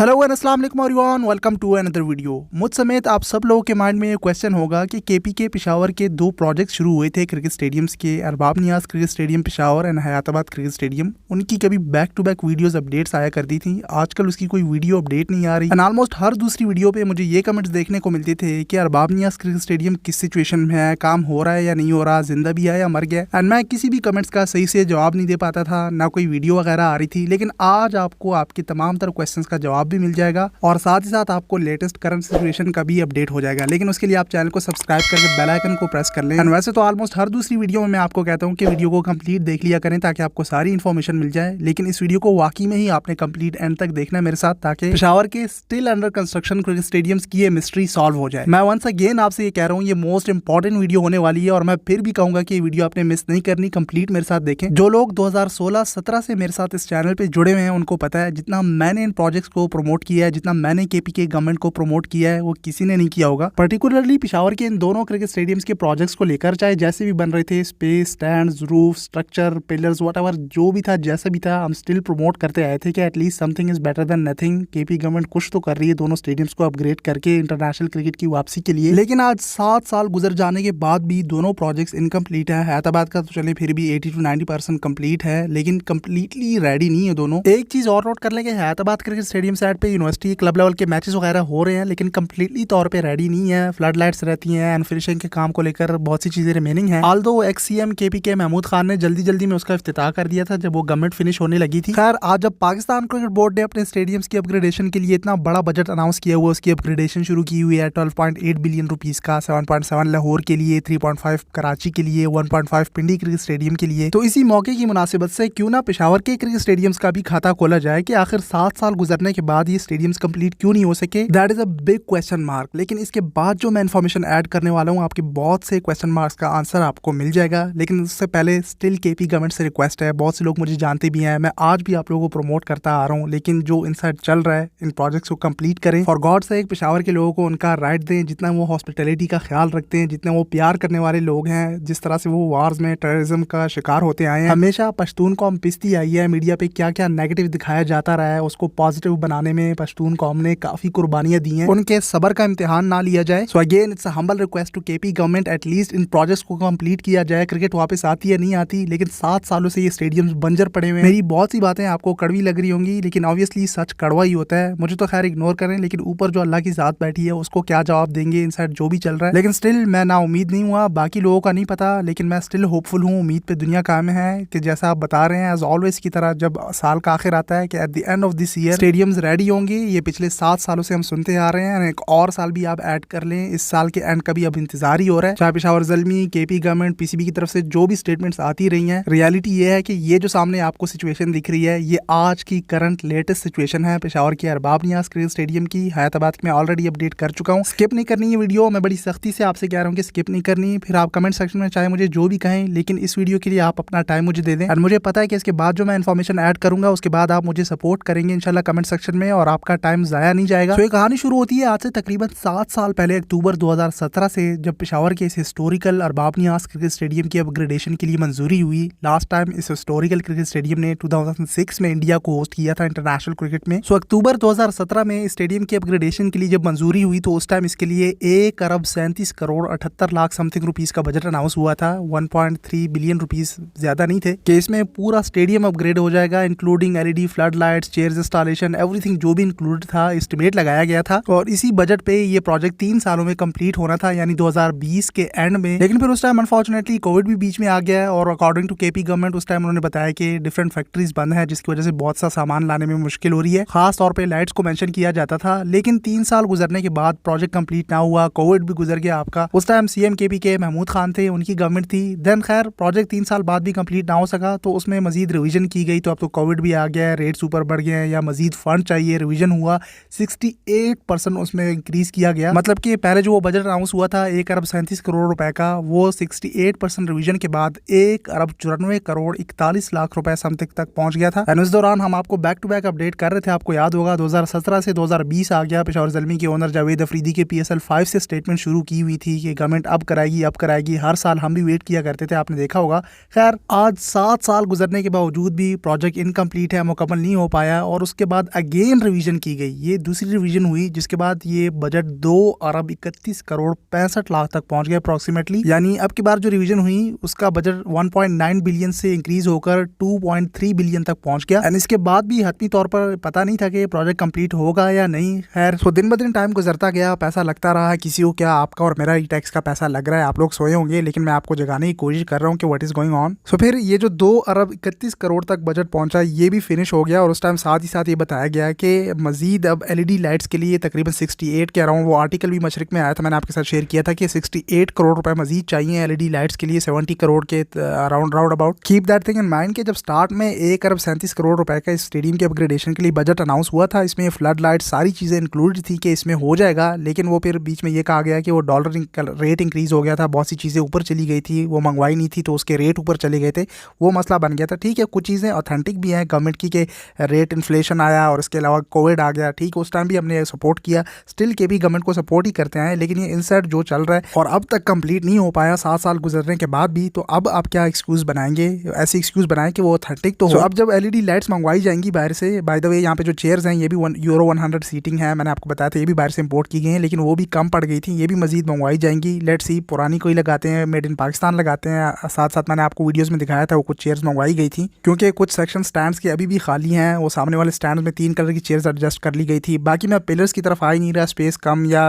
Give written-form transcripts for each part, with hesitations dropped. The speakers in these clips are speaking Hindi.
हेलो एंड अस्सलाम वालेकुम everyone, welcome to another video. मुझ समेत आप सब लोगों के माइंड में ये क्वेश्चन होगा कि केपीके पेशावर के दो प्रोजेक्ट शुरू हुए थे क्रिकेट स्टेडियम्स के, Arbab Niaz cricket stadium Peshawar and Hayatabad cricket stadium. उनकी कभी back to back videos updates आया करती थी। आजकल उसकी कोई वीडियो अपडेट नहीं आ रही एंड ऑलमोस्ट हर दूसरी वीडियो पे मुझे ये कमेंट्स देखने को मिलते थे कि अरबाब नियाज क्रिकेट स्टेडियम किस सिचुएशन में है, काम हो रहा है या नहीं हो रहा, जिंदा भी है या मर गया। एंड मैं किसी भी कमेंट्स का सही से जवाब नहीं दे पाता था, ना कोई वीडियो वगैरह आ रही थी। लेकिन आज आपको आपके तमाम तरह क्वेश्चंस का जवाब भी मिल जाएगा और साथ ही साथ आपको लेटेस्ट करंट सिचुएशन का भी अपडेट हो जाएगा। लेकिन उसके लिए आप चैनल को सब्सक्राइब करके बेल आइकन को प्रेस कर लें। एंड वैसे तो ऑलमोस्ट हर दूसरी वीडियो में मैं आपको कहता हूं कि वीडियो को कंप्लीट देख लिया करें ताकि आपको सारी इन्फॉर्मेशन मिल जाए। लेकिन इस वीडियो को वाकई में ही आपने कंप्लीट एंड तक देखना है मेरे साथ, ताकि पेशावर के still under construction cricket stadiums की ये मिस्ट्री सॉल्व हो जाए। मैं वंस अगेन आपसे ये कह रहा हूँ, ये मोस्ट इंपॉर्टेंट वीडियो होने वाली है और मैं फिर भी कहूंगा कि ये वीडियो आपने मिस नहीं करनी, कंप्लीट मेरे साथ देखें। जो लोग 2016-17 से मेरे साथ इस चैनल पे जुड़े हुए हैं उनको पता है जितना मैंने इन प्रोजेक्ट्स को प्रमोट किया है, जितना मैंने केपीके गवर्नमेंट को प्रमोट किया है, वो किसी ने नहीं किया होगा। पर्टिकुलरली पेशावर के इन दोनों क्रिकेट स्टेडियम्स के प्रोजेक्ट्स को लेकर, चाहे जैसे भी बन रहे थे, space, stands, roof, structure, pillars, whatever जो भी था, जैसा भी था, हम स्टिल प्रमोट करते आए थे कि at least something is better than nothing. KP government कुछ तो कर रही है दोनों स्टेडियम्स को अपग्रेड करके इंटरनेशनल क्रिकेट की वापसी के लिए। लेकिन आज 7 साल गुजर जाने के बाद भी दोनों प्रोजेक्ट्स इनकम्प्लीट है। हैदराबाद का तो चले फिर भी 80 to 90% कंप्लीट है, लेकिन कंप्लीटली रेडी नहीं है दोनों। एक चीज और नोट कर ले कि हैदराबाद क्रिकेट स्टेडियम साइड पे यूनिवर्सिटी क्लब लेवल के मैचेस वगैरह हो रहे हैं, लेकिन कंप्लीटली तौर पे रेडी नहीं है। फ्लड लाइट्स रहती हैं एंड फिनिशिंग के काम को लेकर बहुत सी चीजें रिमेनिंग है। Although ex CM KPK Mahmood Khan ने जल्दी में उसका इफ्तिताह कर दिया था जब वो गवर्नमेंट फिनिश होने लगी थी। खैर, आज जब पाकिस्तान क्रिकेट बोर्ड ने अपने स्टेडियम्स की अपग्रेडेशन के लिए इतना बड़ा बजट अनाउंस किया हुआ, उसकी अपग्रेडेशन शुरू की हुई है 12.8 बिलियन रुपीज का, 7.7 लाहौर के लिए, 3.5 कराची के लिए, 1.5 पिंडी क्रिकेट स्टेडियम के लिए। तो इसी मौके की मुनासिबत से क्यों ना पेशावर के क्रिकेट स्टेडियम्स का भी खाता खोला जाए कि आखिर 7 साल गुजरने के बाद ये स्टेडियम्स कंप्लीट क्यों नहीं हो सके। That is a big question mark. लेकिन इसके बाद जो मैं इन्फॉर्मेशन ऐड करने वाला हूँ, आपके बहुत से क्वेश्चन मार्क्स का आंसर आपको मिल जाएगा। लेकिन उससे पहले स्टिल केपी गवर्नमेंट से रिक्वेस्ट है, बहुत से लोग मुझे जानते भी हैं, मैं आज भी आप लोगों को प्रमोट करता आ रहा हूँ, लेकिन जो इनसाइड चल रहा है, इन प्रोजेक्ट्स को कंप्लीट करें। फॉर गॉड से पेशावर के लोगों को उनका राइट दें, जितना वो हॉस्पिटैलिटी का ख्याल रखते हैं, जितना वो प्यार करने वाले लोग हैं, जिस तरह से वो वार्स में टेररिज्म का शिकार होते आए हैं। हमेशा पश्तून कौम पिसती आई है, मीडिया पे क्या क्या नेगेटिव दिखाया जाता रहा है, उसको पॉजिटिव बनाने में पश्तून कौम ने काफी कुर्बानियां दी हैं। उनके सबर का इम्तिहान ना लिया जाए। So again it's a humble request to KP government, at least इन प्रोजेक्ट्स को कंप्लीट किया जाए। क्रिकेट वापस आती है नहीं आती, लेकिन 7 सालों से ये स्टेडियम्स बंजर पड़े हुए हैं। मेरी बहुत सी बातें आपको कड़वी लग रही होंगी, लेकिन ऑब्वियसली सच कड़वा ही होता है। मुझे तो खैर इग्नोर करें, लेकिन ऊपर जो अल्लाह की जात बैठी है उसको क्या जवाब देंगे इनसाइड जो भी चल रहा है। लेकिन स्टिल मैं ना उम्मीद नहीं हुआ, बाकी लोगों का नहीं पता, लेकिन मैं स्टिल होपफुल हूँ। उम्मीद पे दुनिया कायम है कि जैसा आप बता रहे हैं एज ऑलवेज की तरह, जब साल का आखिर आता है कि at the end of this year stadiums ready होंगे। ये पिछले 7 सालों से हम सुनते आ रहे हैं, एक और साल भी आप ऐड कर लें, इस साल के एंड का भी अब इंतजार ही हो रहा है। चाहे Peshawar Zalmi, KP government, PCB की तरफ से जो भी स्टेटमेंट्स आती रही हैं, रियलिटी ये है कि ये जो सामने आपको सिचुएशन दिख रही है, ये आज की करंट लेटेस्ट सिचुएशन है पेशावर की अरबाब नियाज क्रिकेट स्टेडियम की। हैदराबाद में ऑलरेडी अपडेट कर चुका हूँ, स्किप नहीं करनी ये वीडियो। मैं बड़ी सख्ती से आपसे कह रहा हूँ कि स्किप नहीं करनी। फिर आप कमेंट सेक्शन में चाहे मुझे जो भी कहें, लेकिन इस वीडियो के लिए आप अपना टाइम मुझे दे दें। और मुझे पता है कि इसके बाद जो मैं इन्फॉर्मेशन ऐड करूंगा, उसके बाद आप मुझे सपोर्ट करेंगे इंशाल्लाह कमेंट सेक्शन में, और आपका टाइम जाया नहीं जाएगा। तो ये कहानी शुरू होती है आज से तकरीबन 7 साल पहले, अक्टूबर 2017 से, जब पेशावर के इस historical Arbab Niaz cricket stadium की अपग्रेडेशन के लिए मंजूरी हुई। लास्ट टाइम इस हिस्टोरिकल क्रिकेट स्टेडियम ने 2006 में इंडिया को होस्ट किया था इंटरनेशनल क्रिकेट में। सो अक्टूबर 2017 में स्टेडियम की अपग्रेडेशन के लिए जब मंजूरी हुई, तो उस टाइम इसके लिए 1 अरब 37 करोड़ 78 लाख समथिंग रुपीज का बजट अनाउंस हुआ था। 1.3 बिलियन रुपीज ज्यादा नहीं थे कि इसमें पूरा स्टेडियम अपग्रेड हो जाएगा, including LED, flood lights, chairs installation, everything जो भी इंक्लूडेड था, एस्टिमेट लगाया गया था। और इसी बजट पे ये प्रोजेक्ट 3 सालों में कंप्लीट होना था, यानी 2020 के एंड में। लेकिन फिर उस टाइम अनफॉर्चुनेटली कोविड भी बीच में आ गया है, और अकॉर्डिंग टू केपी गवर्नमेंट उस टाइम उन्होंने बताया कि डिफरेंट फैक्ट्रीज बंद है, जिसकी वजह से बहुत सा सामान लाने में मुश्किल हो रही है। खास तौर पे लाइट्स को मेंशन किया जाता था। लेकिन 3 साल गुजरने के बाद प्रोजेक्ट कंप्लीट ना हुआ, कोविड भी गुजर गया आपका। उस time CM KPK Mahmood Khan थे, उनकी गवर्नमेंट थी। देन खैर प्रोजेक्ट 3 साल बाद भी कंप्लीट ना हो सका, तो उसमें मजीद रिवीजन की गई। तो अब तो कोविड भी आ गया है, रेट्स ऊपर बढ़ गए हैं, या मजीद फंड चाहिए, रिवीजन हुआ, 68% उसमें इंक्रीज किया गया। मतलब कि पहले जो वो बजट अनाउंस हुआ था 1 अरब 37 करोड़ रुपए का, वो 68% रिवीजन के बाद 1 अरब 94 करोड़ 41 लाख रुपए समथिंग तक पहुंच गया था। इस दौरान हम आपको बैक टू बैक अपडेट कर रहे थे। आपको याद होगा 2017 से 2020 आ गया। पेशावर ज़ल्मी के ओनर जावेद अफरीदी के PSL 5 से स्टेटमेंट शुरू की हुई थी कि गवर्नमेंट अब कराएगी। हर साल हम भी वेट किया करते थे, आपने देखा होगा। खैर आज 7 साल गुजरने के बावजूद भी प्रोजेक्ट इनकम्प्लीट है, मुकम्मल नहीं हो पाया। और उसके बाद अगेन सेकेंड रिवीजन की गई, ये दूसरी रिवीजन हुई, जिसके बाद ये बजट 2 अरब 31 करोड़ 65 लाख तक पहुंच गया अप्रॉक्सीमेटली। यानी अब की बार जो रिवीजन हुई उसका बजट 1.9 बिलियन से इंक्रीज होकर 2.3 बिलियन तक पहुंच गया। एंड इसके बाद भी हतमी तौर पर पता नहीं था कि प्रोजेक्ट कंप्लीट होगा या नहीं। खैर तो दिन ब दिन टाइम गुजरता गया, पैसा लगता रहा। किसी को क्या, आपका और मेरा ही टैक्स का पैसा लग रहा है। आप लोग सोए होंगे, लेकिन मैं आपको जगाने की कोशिश कर रहा हूँ कि व्हाट इज गोइंग ऑन। सो फिर ये जो 2 अरब 31 करोड़ तक बजट पहुंचा, ये भी फिनिश हो गया। और उस टाइम साथ ही साथ ये बताया गया कि मजीद अब एलईडी लाइट्स के लिए तकरीबन 68 के अराउंड, वो आर्टिकल भी मशरिक में आया था, मैंने आपके साथ शेयर किया था कि 68 करोड़ रुपए मजीद चाहिए एलईडी लाइट्स के लिए 70 करोड़ के around round about. Keep that thing in mind कि जब स्टार्ट में 1 अरब 37 करोड़ रुपए का इस स्टेडियम के अपग्रेडेशन के लिए बजट अनाउंस हुआ था, इसमें फ्लड लाइट सारी चीज़ें इंक्लूडेड थी कि इसमें हो जाएगा। लेकिन वो फिर बीच में ये कहा गया कि वो डॉलर रेट इंक्रीज हो गया था, बहुत सी चीज़ें ऊपर चली गई थी, वो मंगवाई नहीं थी तो उसके रेट ऊपर चले गए थे, वो मसला बन गया था। ठीक है, कुछ चीज़ें ऑथेंटिक भी हैं गवर्नमेंट की कि रेट इन्फ्लेशन आया और इसके अलावा कोविड आ गया। ठीक, उस टाइम भी हमने सपोर्ट किया, स्टिल के भी गवर्नमेंट को सपोर्ट ही करते हैं। लेकिन ये इनसाइड जो चल रहा है और अब तक कंप्लीट नहीं हो पाया 7 साल गुजरने के बाद भी, तो अब आप क्या एक्सक्यूज़ बनाएंगे? ऐसे एक्सक्यूज़ बनाएं कि वो ऑथेंटिक तो हो। अब जब एलईडी लाइट्स मंगवाई जाएंगी बाहर से, बाय द वे यहाँ पे जो चेयर्स हैं ये भी यूरो 100 सीटिंग है, मैंने आपको बताया था, ये भी बाहर से इंपोर्ट की गई हैं, लेकिन वो भी कम पड़ गई थी, ये भी मजीद मंगवाई जाएंगी। लेट्स सी, पुरानी कोई लगाते हैं, मेड इन पाकिस्तान लगाते हैं। साथ साथ मैंने आपको वीडियोस में दिखाया था वो कुछ चेयर्स मंगवाई गई थी, क्योंकि कुछ सेक्शन स्टैंड्स के अभी भी खाली हैं। वो सामने वाले स्टैंड में 3 कलर की चेयर्स एडजस्ट कर ली गई थी। बाकी मैं पिलर्स की तरफ आ ही नहीं रहा, स्पेस कम या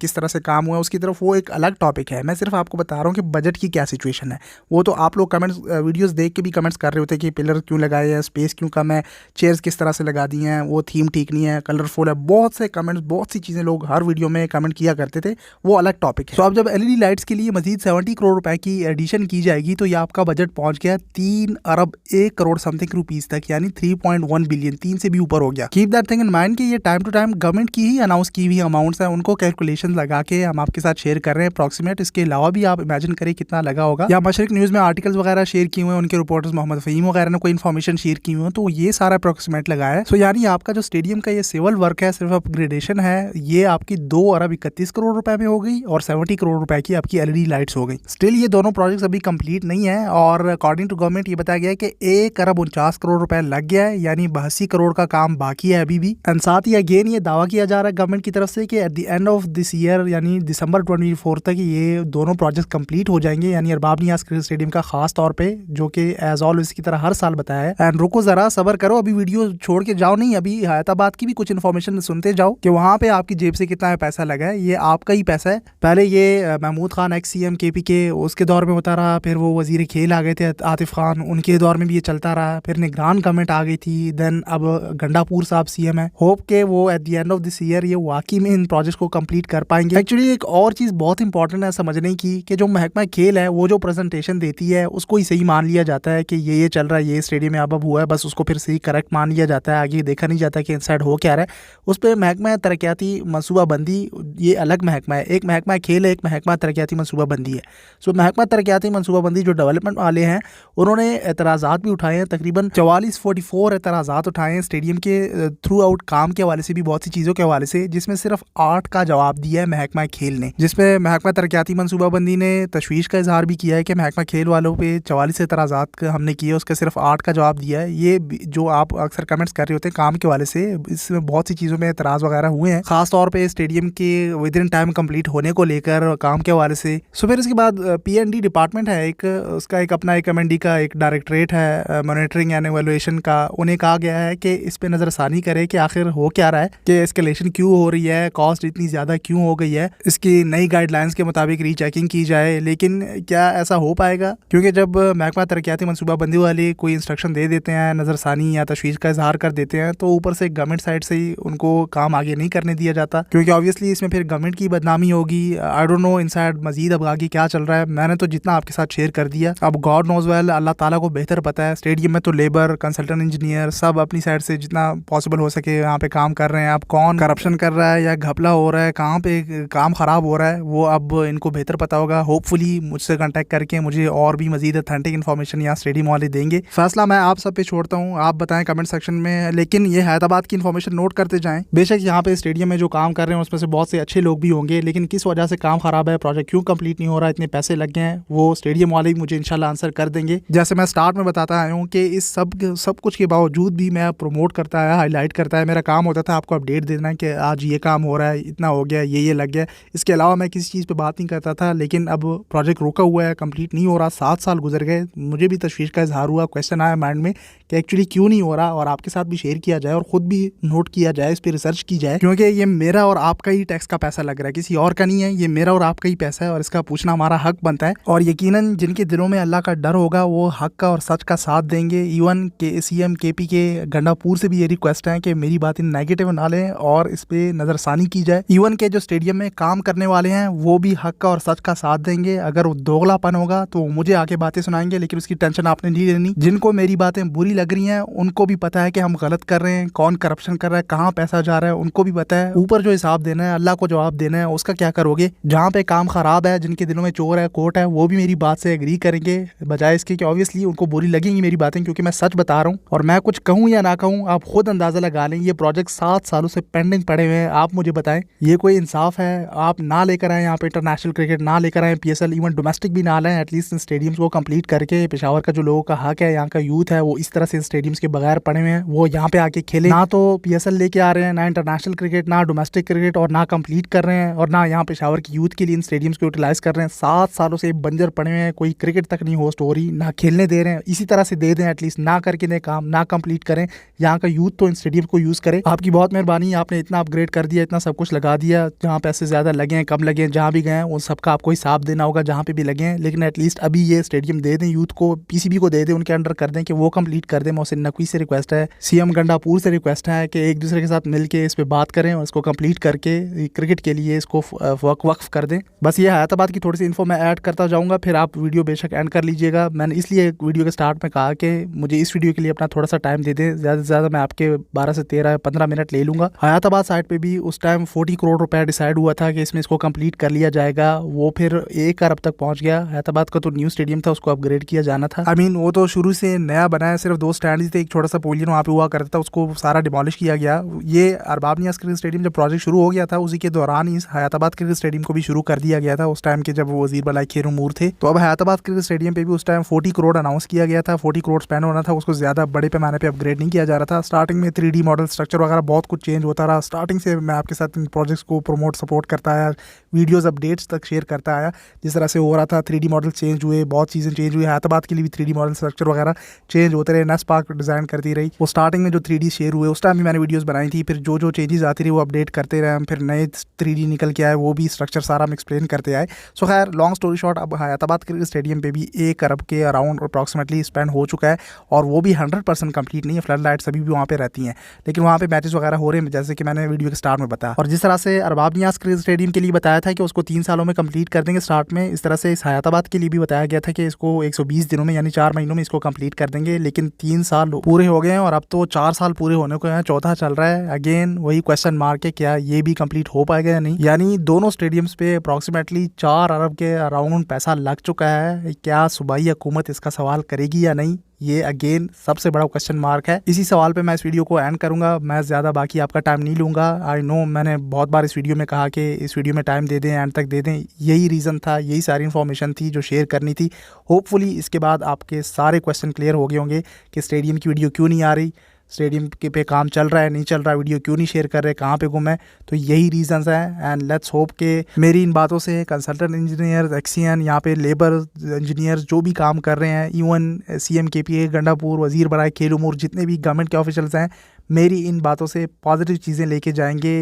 किस तरह से काम हुआ उसकी तरफ, वो एक अलग टॉपिक है। मैं सिर्फ आपको बता रहा हूँ कि बजट की क्या सिचुएशन है। वो तो आप लोग कमेंट्स वीडियोस देख के भी कमेंट्स कर रहे होते कि पिलर क्यों लगाए हैं, स्पेस क्यों कम है, चेयर्स किस तरह से लगा दी हैं, वो थीम ठीक नहीं है, कलरफुल है। बहुत से कमेंट्स, बहुत सी चीज़ें लोग हर वीडियो में कमेंट किया करते थे, वो अलग टॉपिक है। तो अब जब एलईडी लाइट्स के लिए मजीद 70 करोड़ रुपए की एडिशन की जाएगी, तो ये आपका बजट पहुंच गया 3 अरब 1 करोड़ समथिंग रुपीज़ तक, यानी 3.1 बिलियन, 3 से भी ऊपर हो गया। Keep that thing in mind कि ये टाइम टू टाइम गवर्नमेंट की ही अनाउंस की हुई अमाउंट्स हैं, उनको कैलकुलेशन लगा के हम आपके साथ शेयर कर रहे हैं अप्रॉक्सीमेट। इसके अलावा भी आप इमेजिन करें कितना लगा होगा। या मशरिक न्यूज़ में आर्टिकल्स वगैरह शेयर किए हुए हैं, उनके रिपोर्टर्स मोहम्मद फ़हीम वगैरह ने कोई इन्फॉर्मेशन शेयर की हुई है, तो ये सारा अप्रॉक्सीमेट लगा है। सो यानी आपका जो स्टेडियम का ये सिविल वर्क है, सिर्फ अपग्रेडेशन है, ये आपकी 2 अरब 31 करोड़ रुपए में हो गई और 70 करोड़ रुपए की आपकी एलईडी लाइट्स हो गई। स्टिल ये दोनों प्रोजेक्ट्स अभी कंप्लीट नहीं है और अकॉर्डिंग टू गवर्नमेंट ये बताया गया है कि 1 अरब 49 करोड़ रुपए लग गया है, यानी 82 करोड़ का काम बाकी है अभी भी। एंड साथ ही अगेन ये दावा किया जा रहा है गवर्नमेंट की तरफ से कि at the end of this year, यानी दिसंबर 24 तक ये दोनों प्रोजेक्ट कंप्लीट हो जाएंगे, यानी अरबाब नियाज़ क्रिकेट स्टेडियम का खास तौर पे, जो कि एज ऑलवेज की तरह हर साल बताया है। एंड रुको जरा, सब्र करो, अभी वीडियो छोड़ के जाओ नहीं, अभी हैदराबाद की भी कुछ इन्फॉर्मेशन सुनते जाओ कि वहाँ पे आपकी जेब से कितना पैसा लगा है। ये आपका ही पैसा है। पहले ये Mahmood Khan ex CM KP के उसके दौर में होता रहा, फिर वो वजीर खेल आ गए थे आतिफ खान, उनके दौर में भी ये चलता रहा, फिर निगरान गवर्नमेंट आ गई थी, देन अब गंडापुर साहब CM है। होप के वो at the end of this year ये वाकई में इन प्रोजेक्ट को कंप्लीट कर पाएंगे। एक्चुअली एक और चीज़ बहुत इंपॉर्टेंट है समझने की कि जो महकमा खेल है वो जो प्रेजेंटेशन देती है उसको ही सही मान लिया जाता है कि ये चल रहा है, ये स्टेडियम में अब हुआ है, बस उसको फिर सही करेक्ट मान लिया जाता है, आगे देखा नहीं जाता कि इनसाइड हो क्या रहा है। उस पर महकमा तरक्याती मनसूबाबंदी, ये अलग महकमा है। एक महकमा खेल है, एक महकमा तरक्याती मनसूबाबंदी है। सो महकमा तरक्याती मनसूबाबंदी जो डेवलपमेंट वाले हैं, उन्होंने एतराज़ात भी उठाए हैं, तकरीबन 44 एतराज़ात उठाए हैं स्टेडियम के थ्रू आउट काम के हवाले से भी, बहुत सी चीज़ों के हवाले से, जिसमें सिर्फ 8 का जवाब दिया है महकमा खेल ने। जिसमें महकमा तरक्याती मनसूबाबंदी ने तशवीश का इजहार भी किया है कि महकमा खेल वालों पे 44 एतराज़ात हमने किए, उसका सिर्फ 8 का जवाब दिया है। ये जो आप अक्सर कमेंट्स कर रहे होते हैं काम के हवाले से, इसमें बहुत सी चीज़ों में एतराज़ वगैरह हुए हैं, खास तौर पे स्टेडियम के विद इन टाइम कंप्लीट होने को लेकर काम के हवाले से। सो फिर इसके बाद P&D डिपार्टमेंट है एक, उसका एक अपना एक M&D का एक डायरेक्टरेट है मॉनिटरिंग एंड एवेलुएशन का। उन्हें कहा गया है कि इस पे नज़रसानी करे कि आखिर हो क्या रहा है, कि एस्केलेशन क्यों हो रही है, कॉस्ट इतनी ज़्यादा क्यों हो गई है, इसकी नई गाइडलाइंस के मुताबिक रीचेकिंग की जाए। लेकिन क्या ऐसा हो पाएगा? क्योंकि जब महकमा तरक्याती मनसूबाबंदी वाले कोई इंस्ट्रक्शन दे देते हैं, नज़रसानी या तशवीश का इजहार कर देते हैं, तो ऊपर से गवर्नमेंट साइड से ही उनको काम आगे नहीं करने दिया जाता, क्योंकि ऑब्वियसली इसमें फिर गवर्नमेंट की बदनामी होगी। आई डोंट नो इनसाइड मजीद अब आगे क्या चल रहा है, मैंने तो जितना आपके साथ शेयर कर दिया। अब गॉड नोज वेल, अल्लाह ताला को बेहतर पता है। स्टेडियम में तो लेबर, कंसल्टेंट इंजीनियर सब अपनी साइड से जितना पॉसिबल हो सके यहाँ पे काम कर रहे हैं। अब कौन करप्शन कर रहा है या घपला हो रहा है, कहाँ पे काम ख़राब हो रहा है, वो अब इनको बेहतर पता होगा। होपफुली मुझसे कांटेक्ट करके मुझे और भी मजीद ऑथेंटिक इन्फॉर्मेशन यहाँ स्टेडियम वाले देंगे। फैसला मैं आप सब पे छोड़ता हूँ, आप बताएं कमेंट सेक्शन में। लेकिन ये हैदराबाद की इन्फॉर्मेशन नोट करते जाएं। बेशक यहाँ पे स्टेडियम में जो काम कर रहे हैं उसमें से बहुत से अच्छे लोग भी होंगे, लेकिन किस वजह से काम खराब है, प्रोजेक्ट क्यों कंप्लीट नहीं हो रहा, इतने पैसे लग गए हैं, वो स्टेडियम वाले भी मुझे इंशाल्लाह आंसर कर देंगे। जैसे मैं स्टार्ट में बताता आया हूँ कि इस सब कुछ के बावजूद भी मैं प्रमोट करता आया, हाईलाइट गाइड करता है। मेरा काम होता था आपको अपडेट देना कि आज ये काम हो रहा है, इतना हो गया, ये लग गया। इसके अलावा मैं किसी चीज़ पे बात नहीं करता था। लेकिन अब प्रोजेक्ट रुका हुआ है, कंप्लीट नहीं हो रहा, 7 साल गुजर गए। मुझे भी तशवीश का इजहार हुआ, क्वेश्चन आया माइंड में कि एक्चुअली क्यों नहीं हो रहा, और आपके साथ भी शेयर किया जाए और ख़ुद भी नोट किया जाए, इस पर रिसर्च की जाए, क्योंकि ये मेरा और आपका ही टैक्स का पैसा लग रहा है, किसी और का नहीं है। ये मेरा और आपका ही पैसा है और इसका पूछना हमारा हक बनता है। और यकीनन जिनके दिलों में अल्लाह का डर होगा वो हक का और सच का साथ देंगे। इवन के CM KP के गंडापुर से भी ये रिक्वेस्ट है कि मेरी बातें नेगेटिव ना लें और इस पे नज़रसानी की जाए। इवन के जो स्टेडियम में काम करने वाले हैं वो भी हक का और सच का साथ देंगे। अगर वो दोगलापन होगा तो मुझे आके बातें सुनाएंगे, लेकिन उसकी टेंशन आपने नहीं लेनी। जिनको मेरी बातें बुरी लग रही हैं उनको भी पता है कि हम गलत कर रहे हैं, कौन करप्शन कर रहा है, कहाँ पैसा जा रहा है, उनको भी पता है। ऊपर जो हिसाब देना है, अल्लाह को जवाब देना है, उसका क्या करोगे। जहाँ पे काम खराब है, जिनके दिलों में चोर है, कोर्ट है, वो भी मेरी बात से एग्री करेंगे, बजाय इसके कि ऑब्वियसली उनको बुरी लगेंगी मेरी बातें, क्योंकि मैं सच बता रहा हूँ। और मैं कुछ कहूँ या ना कहूँ, आप खुद अंदाजा लगा लें। ये प्रोजेक्ट 7 सालों से पेंडिंग पड़े हुए हैं। आप मुझे बताएं, ये कोई इंसाफ है? आप ना लेकर आए यहाँ पे इंटरनेशनल क्रिकेट, ना लेकर आए PSL, इवन डोमेस्टिक भी ना लाएं। एटलीस्ट इन स्टेडियम्स को कंप्लीट करके पेशावर का जो लोगों का हक है, यहाँ का यूथ है, वो इस तरह से स्टेडियम्स के बगैर पड़े हुए हैं, वो यहाँ पे आके खेले। ना तो PSL लेके आ रहे हैं, ना इंटरनेशनल क्रिकेट, ना डोमेस्टिक क्रिकेट, और ना कंप्लीट कर रहे हैं, और ना यहाँ पेशावर की यूथ के लिए इन स्टेडियम्स को यूटिलाइज कर रहे हैं। 7 सालों से बंजर पड़े हुए हैं, कोई क्रिकेट तक नहीं होस्ट हो रही, ना खेलने दे रहे हैं। इसी तरह से दे दें, एटलीस्ट ना करके दें काम, ना कंप्लीट करें। यहाँ का यूथ तो इन स्टेडियम को यूज़ करे। आपकी बहुत मेहरबानी, आपने इतना अपग्रेड कर दिया, इतना सब कुछ लगा दिया। जहाँ पैसे ज़्यादा लगे हैं, कम लगे हैं, जहाँ भी गए हैं उन सबका आपको हिसाब देना होगा, जहाँ पे भी लगे हैं। लेकिन एटलीस्ट अभी ये स्टेडियम दे दें यूथ को, PCB को दे दें, उनके अंडर कर दें कि वो कंप्लीट कर दें। मोहसिन नकवी से रिक्वेस्ट है, CM गंडापुर से रिक्वेस्ट है कि एक दूसरे के साथ मिल के इस पर बात करें और इसको कंप्लीट करके क्रिकेट के लिए इसको वक्फ कर दें। बस ये हयाताबाद की थोड़ी सी इन्फो मैं ऐड करता जाऊँगा, फिर आप वीडियो बेशक एंड कर लीजिएगा। मैंने इसलिए वीडियो के स्टार्ट में कहा कि मुझे इस वीडियो के लिए अपना थोड़ा सा टाइम दे दें। ज़्यादा से ज़्यादा मैं आपके 12 से 15 मिनट ले लूँगा। हयाताबाद साइड पे भी उस टाइम 40 करोड़ रुपए डिसाइड हुआ था कि इसमें इसको कंप्लीट कर लिया जाएगा। वो फिर 1 अरब तक पहुंच गया। हयाताबाद का तो न्यू स्टेडियम था, उसको अपग्रेड किया जाना था। वो तो शुरू से नया बनाया, सिर्फ 2 स्टैंड ही थे, एक छोटा सा पोलियन वहाँ पे हुआ करता था, उसको सारा डिमोलिश किया गया। ये अरबाब नियाज़ क्रिकेट स्टेडियम जब प्रोजेक्ट शुरू हो गया था, उसी के दौरान ही हयाताबाद क्रिकेट स्टेडियम को भी शुरू कर दिया गया था, उस टाइम के जब वजीर बलाई खैर उमूर थे। तो अब हयाताबाद क्रिकेट स्टेडियम पे भी उस टाइम 40 करोड़ अनाउंस किया गया था, 40 करोड़ स्पेंड होना था। उसको ज़्यादा बड़े पैमाने पर अपग्रेड नहीं किया जा रहा था। स्टार्टिंग में 3D मॉडल स्ट्रक्चर वगैरह बहुत कुछ चेंज होता रहा। स्टार्टिंग से मैं आपके साथ इन प्रोजेक्ट्स को प्रमोट सपोर्ट करता आया, वीडियोस अपडेट्स तक शेयर करता आया। जिस तरह से हो रहा था, 3D मॉडल चेंज हुए, बहुत चीज़ें चेंज हुई। हयाताबाद के लिए भी 3D मॉडल स्ट्रक्चर वगैरह चेंज होते रहे। नस पार्क डिज़ाइन करती रही। वो स्टार्टिंग में जो 3D शेयर हुए उस टाइम भी मैंने वीडियोस बनाई थी। फिर जो जो चेंजेस आती रही वो अपडेट करते रहे हम, फिर नए 3D निकल के आए, वो भी स्ट्रक्चर सारा हम एक्सप्लेन करते आए। सो खैर, लॉन्ग स्टोरी शॉर्ट, अब हयाताबाद क्रिकेट स्टेडियम पे भी 1 अरब के अराउंड अप्रॉक्सीमेटली स्पेंड हो चुका है, और वो भी 100% कंप्लीट नहीं है। फ्लड लाइट्स अभी भी वहाँ पे रहती हैं, लेकिन वहाँ पे मैचेस वगैरह हो रहे हैं, जैसे कि मैंने वीडियो के स्टार्ट में बताया। और जिस तरह से अरबाब नियाज़ क्रिकेट स्टेडियम के लिए बताया था कि उसको 3 सालों में कंप्लीट कर देंगे स्टार्ट में, इस तरह से इस हयाताबाद के लिए भी बताया गया था कि इसको 120 दिनों में यानी 4 महीनों में इसको कंप्लीट कर देंगे। लेकिन 3 साल पूरे हो गए हैं और अब तो 4 साल पूरे होने को हैं, चौथा चल रहा है। अगेन वही क्वेश्चन मार्क है, क्या ये भी कंप्लीट हो पाएगा या नहीं। यानी दोनों स्टेडियम्स पे अप्रॉक्सीमेटली 4 अरब के अराउंड पैसा लग चुका है। क्या सूबाई हुकूमत इसका सवाल करेगी या नहीं, ये अगेन सबसे बड़ा क्वेश्चन मार्क है। इसी सवाल पे मैं इस वीडियो को एंड करूंगा। मैं ज़्यादा बाकी आपका टाइम नहीं लूँगा। आई नो मैंने बहुत बार इस वीडियो में कहा कि इस वीडियो में टाइम दे दें, एंड तक दे दें। यही रीज़न था, यही सारी इन्फॉर्मेशन थी जो शेयर करनी थी। होपफुली इसके बाद आपके सारे क्वेश्चन क्लियर हो गए होंगे कि स्टेडियम की वीडियो क्यों नहीं आ रही, स्टेडियम के पे काम चल रहा है नहीं चल रहा है, वीडियो क्यों नहीं शेयर कर रहे, कहाँ पे गुम है। तो यही रीजंस हैं। एंड लेट्स होप कि मेरी इन बातों से कंसल्टेंट इंजीनियर, एक्सीएन, यहाँ पे लेबर इंजीनियर जो भी काम कर रहे हैं, इवन CM KP गंडापुर, वजीर बराए खेल उमूर, जितने भी गवर्नमेंट के ऑफिशियल्स हैं, मेरी इन बातों से पॉजिटिव चीज़ें लेके जाएंगे।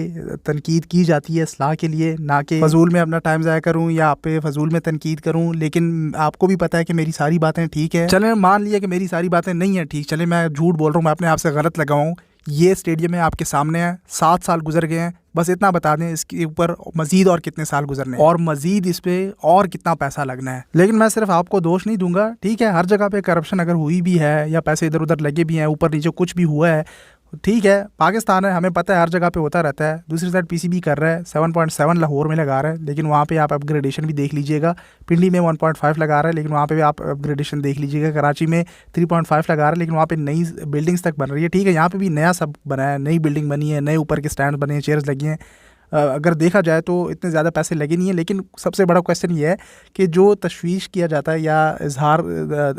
तनकीद की जाती है इस्लाह के लिए, ना कि फजूल में अपना टाइम ज़ाया करूं या आप पे फजूल में तनकीद करूं। लेकिन आपको भी पता है कि मेरी सारी बातें ठीक है। चलें, मान लिया कि मेरी सारी बातें नहीं है ठीक, चले मैं झूठ बोल रहा हूँ, मैं अपने आप से गलत लगाऊँ। ये स्टेडियम है आपके सामने है, 7 साल गुजर गए हैं। बस इतना बता दें इसके ऊपर मजीद और कितने साल गुजरने और मजीद इस पे और कितना पैसा लगना है। लेकिन मैं सिर्फ आपको दोष नहीं दूंगा, ठीक है, हर जगह पे करप्शन अगर हुई भी है या पैसे इधर उधर लगे भी हैं, ऊपर नीचे कुछ भी हुआ है, ठीक है, पाकिस्तान है, हमें पता है हर जगह पे होता रहता है। दूसरी साइड PCB कर रहा है, 7.7 लाहौर में लगा रहा है, लेकिन वहाँ पे आप अपग्रेडेशन भी देख लीजिएगा। पिंडी में 1.5 लगा रहा है, लेकिन वहाँ पे भी आप अपग्रेडेशन देख लीजिएगा। कराची में 3.5 लगा रहा है, लेकिन वहाँ पे नई बिल्डिंग्स तक बन रही है। ठीक है, यहाँ पे भी नया सब बना है, नई बिल्डिंग बनी है, नए ऊपर के स्टैंड बने हैं, चेयर्स लगी हैं। अगर देखा जाए तो इतने ज़्यादा पैसे लगे नहीं हैं। लेकिन सबसे बड़ा क्वेश्चन ये है कि जो तशवीश किया जाता है या इजहार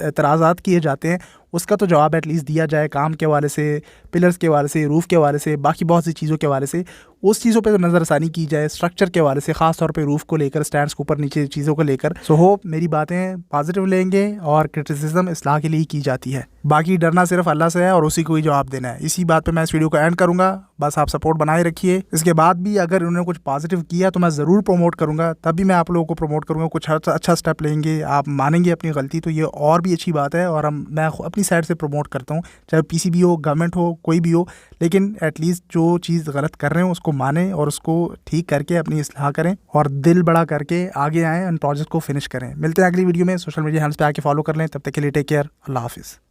एतराज़ात किए जाते हैं, उसका तो जवाब एटलीस्ट दिया जाए, काम के हवाले से, पिलर्स के हवाले से, रूफ़ के हवाले से, बाकी बहुत सी चीज़ों के हवाले से उस चीज़ों पे तो नज़रसानी की जाए, स्ट्रक्चर के हवाले से, ख़ास तौर पे रूफ़ को लेकर, स्टैंड्स के ऊपर नीचे चीज़ों को लेकर। सो होप मेरी बातें पॉजिटिव लेंगे और क्रिटिसिज्म इस्लाह के लिए ही की जाती है। बाकी डरना सिर्फ अल्लाह से है और उसी को ही जवाब देना है। इसी बात पे मैं इस वीडियो को एंड करूँगा। बस आप सपोर्ट बनाए रखिए। इसके बाद भी अगर उन्होंने कुछ पॉजिटिव किया तो मैं ज़रूर प्रमोट करूँगा, तब भी मैं आप लोगों को प्रमोट करूँगा। कुछ अच्छा स्टेप लेंगे, आप मानेंगे अपनी गलती, तो ये और भी अच्छी बात है। और मैं अपनी साइड से प्रमोट करता हूँ, चाहे पीसीबी हो, गवर्नमेंट हो, कोई भी हो, लेकिन एटलीस्ट जो चीज़ गलत कर रहे हैं उसको माने और उसको ठीक करके अपनी इस्लाह करें और दिल बड़ा करके आगे आएँ, उन प्रोजेक्ट को फिनिश करें। मिलते हैं अगली वीडियो में। सोशल मीडिया हैंड्स पे आके फॉलो कर लें। तब तक के लिए टेक केयर। अल्लाह हाफिज़।